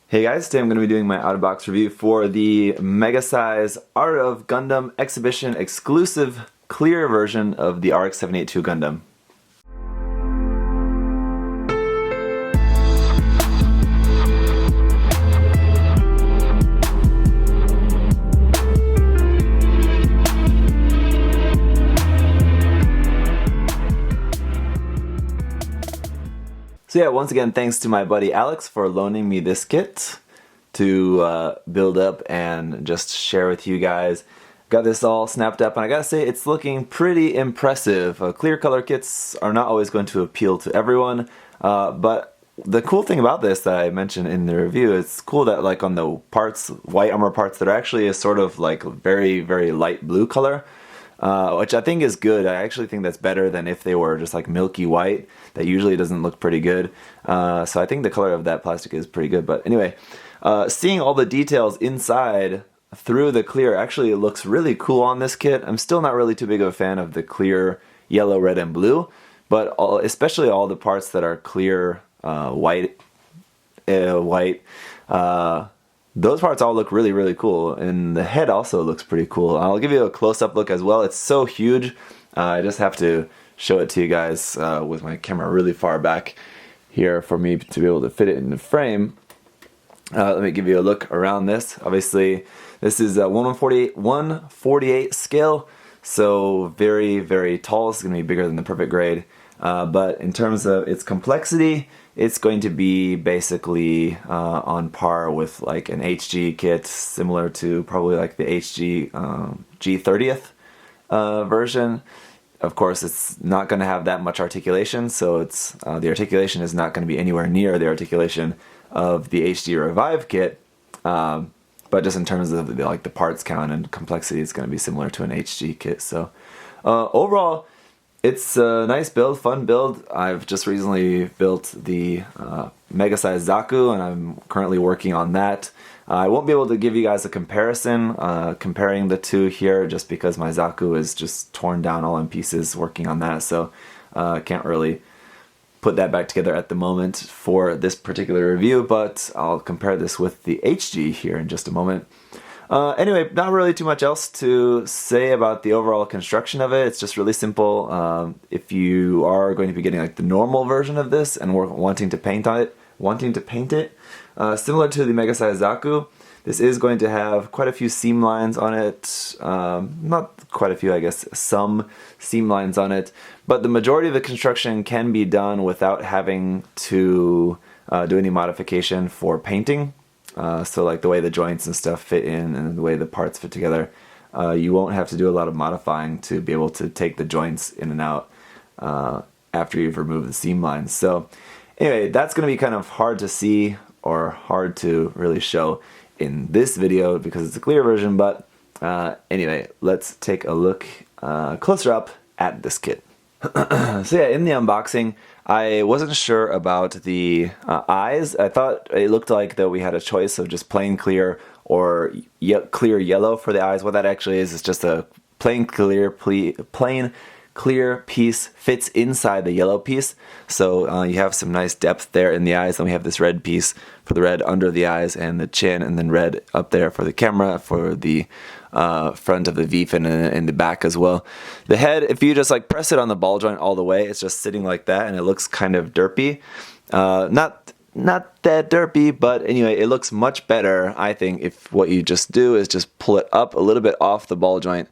Hey guys, today I'm going to be doing my out-of-box review for the Mega Size Art of Gundam Exhibition exclusive clear version of the RX-78-2 Gundam. So yeah, once again, thanks to my buddy Alex for loaning me this kit to build up and just share with you guys. Got this all snapped up, and I gotta say, it's looking pretty impressive. Clear color kits are not always going to appeal to everyone, but the cool thing about this that I mentioned in the review, it's cool that like on the parts, white armor parts, that are actually a sort of like very, very light blue color. Which I think is good. I actually think that's better than if they were just like milky white. That usually doesn't look pretty good. So I think the color of that plastic is pretty good. But anyway, seeing all the details inside through the clear actually looks really cool on this kit. I'm still not really too big of a fan of the clear yellow, red, and blue, but especially all the parts that are clear white. Those parts all look really, really cool, and the head also looks pretty cool. I'll give you a close-up look as well. It's so huge, I just have to show it to you guys with my camera really far back here for me to be able to fit it in the frame. Let me give you a look around this. Obviously, this is a 1/148 scale, so very, very tall. It's going to be bigger than the perfect grade. But in terms of its complexity, it's going to be basically on par with like an HG kit, similar to probably like the HG G30th version. Of course, it's not going to have that much articulation, so it's the articulation is not going to be anywhere near the articulation of the HG Revive kit. But just in terms of the parts count and complexity, it's going to be similar to an HG kit. So overall, it's a nice build, fun build. I've just recently built the Mega Size Zaku, and I'm currently working on that. I won't be able to give you guys a comparison, comparing the two here, just because my Zaku is just torn down all in pieces working on that, so I can't really put that back together at the moment for this particular review, but I'll compare this with the HG here in just a moment. Anyway, not really too much else to say about the overall construction of it. It's just really simple. If you are going to be getting like the normal version of this and wanting to paint it, similar to the Mega Size Zaku, this is going to have quite a few seam lines on it. Not quite a few, I guess, some seam lines on it. But the majority of the construction can be done without having to do any modification for painting. So like the way the joints and stuff fit in and the way the parts fit together, you won't have to do a lot of modifying to be able to take the joints in and out after you've removed the seam lines. So anyway, that's going to be kind of hard to see or hard to really show in this video because it's a clear version, but anyway, let's take a look closer up at this kit. So yeah, in the unboxing, I wasn't sure about the eyes. I thought it looked like that we had a choice of just plain clear or clear yellow for the eyes. What that actually is just a plain clear piece fits inside the yellow piece. So you have some nice depth there in the eyes. Then we have this red piece for the red under the eyes and the chin, and then red up there for the camera, for the front of the V fin and in the back as well. The head, if you just like press it on the ball joint all the way, it's just sitting like that, and it looks kind of derpy. Not that derpy, but anyway, it looks much better, I think, if what you just do is just pull it up a little bit off the ball joint,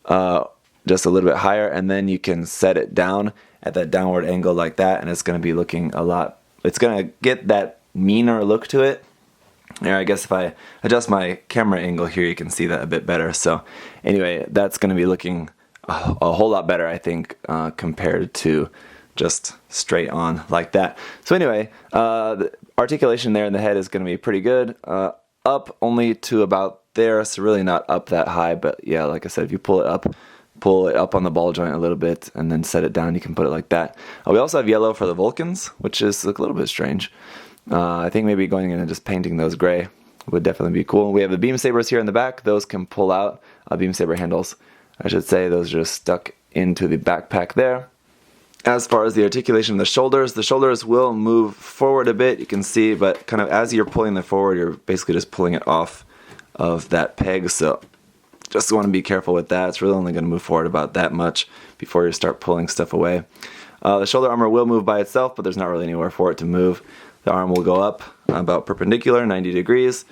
just a little bit higher, and then you can set it down at that downward angle like that, and it's going to be looking it's going to get that meaner look to it. Here, I guess if I adjust my camera angle here, you can see that a bit better. So anyway, that's going to be looking a whole lot better, I think, compared to just straight on like that. So anyway, the articulation there in the head is going to be pretty good. Up only to about there, so really not up that high, but yeah, like I said, if you pull it up on the ball joint a little bit and then set it down, you can put it like that. We also have yellow for the Vulcans, which is a little bit strange. I think maybe going in and just painting those gray would definitely be cool. We have the beam sabers here in the back. Those can pull out, beam saber handles, I should say. Those are just stuck into the backpack there. As far as the articulation of the shoulders will move forward a bit, you can see, but kind of as you're pulling them forward, you're basically just pulling it off of that peg, so just want to be careful with that. It's really only going to move forward about that much before you start pulling stuff away. The shoulder armor will move by itself, but there's not really anywhere for it to move. The arm will go up about perpendicular, 90 degrees.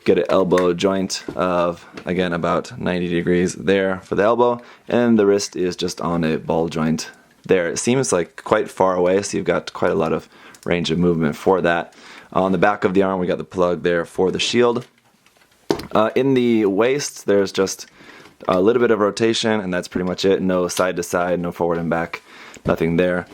Get an elbow joint of, again, about 90 degrees there for the elbow, and the wrist is just on a ball joint there. It seems like quite far away, so you've got quite a lot of range of movement for that. On the back of the arm, we got the plug there for the shield. In the waist, there's just a little bit of rotation, and that's pretty much it. No side to side, no forward and back, nothing there.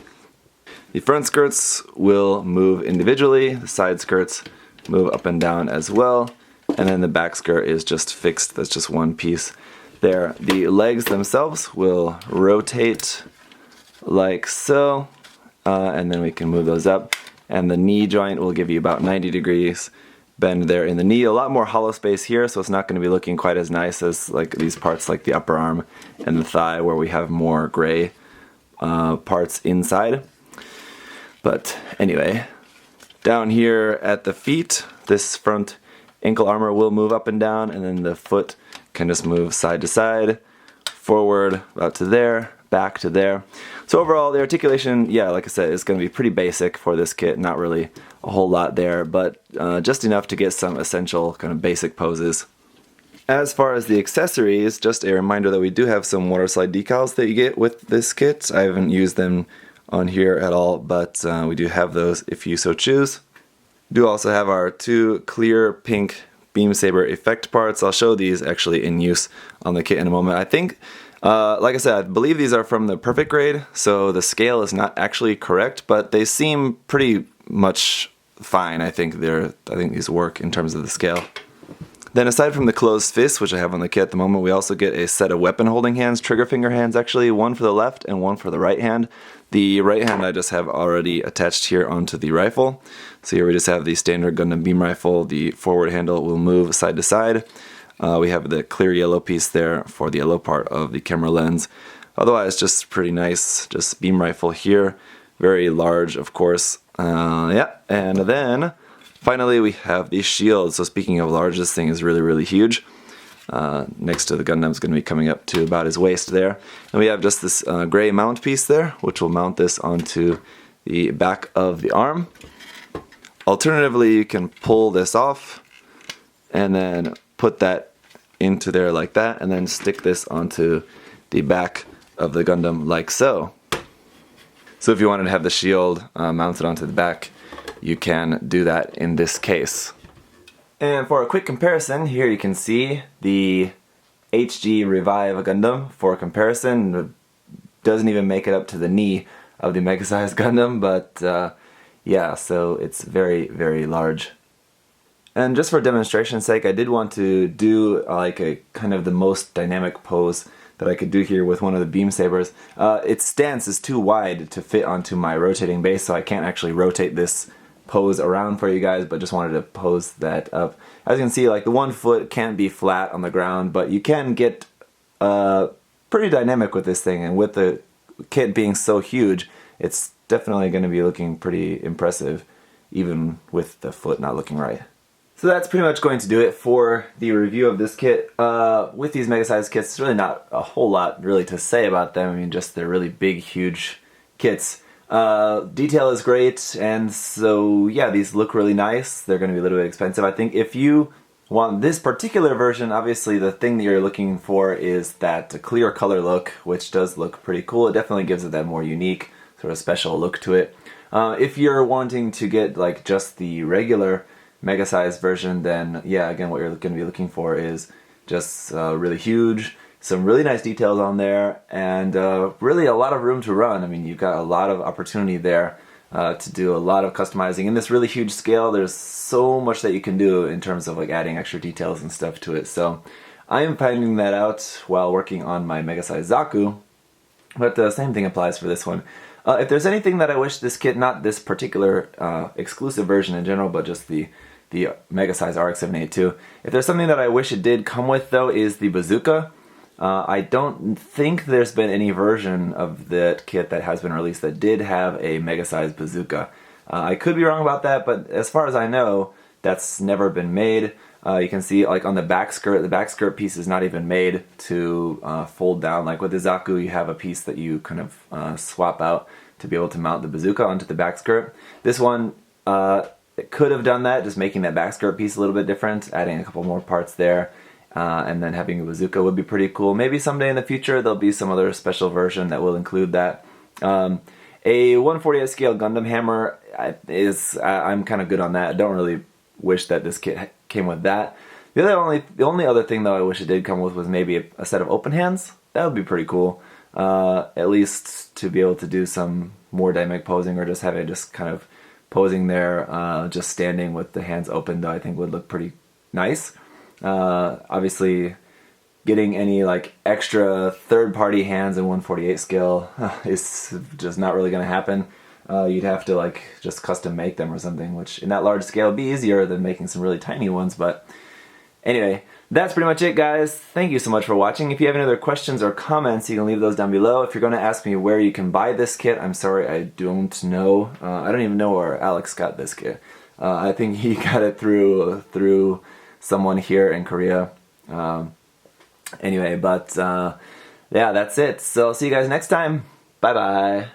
The front skirts will move individually. The side skirts move up and down as well. And then the back skirt is just fixed. That's just one piece there. The legs themselves will rotate like so. And then we can move those up. And the knee joint will give you about 90 degrees bend there in the knee. A lot more hollow space here, so it's not going to be looking quite as nice as like these parts like the upper arm and the thigh where we have more gray parts inside. But anyway, down here at the feet, this front ankle armor will move up and down, and then the foot can just move side to side, forward about to there, back to there. So overall, the articulation, yeah, like I said, is going to be pretty basic for this kit. Not really a whole lot there, but just enough to get some essential kind of basic poses. As far as the accessories, just a reminder that we do have some water slide decals that you get with this kit. I haven't used them on here at all, but we do have those if you so choose. We do also have our two clear pink beam saber effect parts. I'll show these actually in use on the kit in a moment. I think, like I said, I believe these are from the perfect grade, so the scale is not actually correct, but they seem pretty much fine. I think these work in terms of the scale. Then aside from the closed fist, which I have on the kit at the moment, we also get a set of weapon holding hands, trigger finger hands actually, one for the left and one for the right hand. The right hand I just have already attached here onto the rifle. So here we just have the standard Gundam beam rifle. The forward handle will move side to side. We have the clear yellow piece there for the yellow part of the camera lens. Otherwise, just pretty nice, just beam rifle here. Very large, of course. Yeah, and then finally we have the shield. So speaking of large, this thing is really, really huge. Next to the Gundam is going to be coming up to about his waist there. And we have just this gray mount piece there, which will mount this onto the back of the arm. Alternatively, you can pull this off and then put that into there like that, and then stick this onto the back of the Gundam like so. So if you wanted to have the shield mounted onto the back, you can do that in this case. And for a quick comparison, here you can see the HG Revive Gundam. For comparison, it doesn't even make it up to the knee of the Mega Size Gundam, but yeah, so it's very, very large. And just for demonstration's sake, I did want to do like a kind of the most dynamic pose that I could do here with one of the beam sabers. Its stance is too wide to fit onto my rotating base, so I can't actually rotate this pose around for you guys, but just wanted to pose that up. As you can see, like the one foot can't be flat on the ground, but you can get pretty dynamic with this thing, and with the kit being so huge, it's definitely going to be looking pretty impressive, even with the foot not looking right. So that's pretty much going to do it for the review of this kit. With these mega size kits, there's really not a whole lot really to say about them. I mean, just they're really big, huge kits. Detail is great, and so yeah, these look really nice. They're going to be a little bit expensive. I think if you want this particular version, obviously the thing that you're looking for is that clear color look, which does look pretty cool. It definitely gives it that more unique, sort of special look to it. If you're wanting to get like just the regular mega size version, then yeah, again, what you're going to be looking for is just really huge, some really nice details on there, and really a lot of room to run. I mean, you've got a lot of opportunity there to do a lot of customizing. In this really huge scale, there's so much that you can do in terms of like adding extra details and stuff to it. So I am finding that out while working on my mega size Zaku, but the same thing applies for this one. If there's anything that I wish this kit, not this particular exclusive version in general, but just the Mega Size RX-78-2, if there's something that I wish it did come with, though, is the bazooka. I don't think there's been any version of that kit that has been released that did have a mega-sized bazooka. I could be wrong about that, but as far as I know, that's never been made. You can see like on the back skirt piece is not even made to fold down. Like with the Zaku, you have a piece that you kind of swap out to be able to mount the bazooka onto the back skirt. This one, it could have done that, just making that back skirt piece a little bit different, adding a couple more parts there. And then having a bazooka would be pretty cool. Maybe someday in the future there'll be some other special version that will include that. A 1/48 scale Gundam hammer I'm kind of good on that. I don't really wish that this kit came with that. The only other thing though I wish it did come with was maybe a set of open hands. That would be pretty cool. At least to be able to do some more dynamic posing, or just have it just kind of posing there, just standing with the hands open, though I think would look pretty nice. Obviously, getting any like extra third-party hands in 1/48 scale is just not really going to happen. You'd have to like just custom make them or something, which in that large scale would be easier than making some really tiny ones. But anyway, that's pretty much it, guys. Thank you so much for watching. If you have any other questions or comments, you can leave those down below. If you're going to ask me where you can buy this kit, I'm sorry, I don't know. I don't even know where Alex got this kit. I think he got it through someone here in Korea. Anyway, but yeah, that's it. So I'll see you guys next time. Bye bye.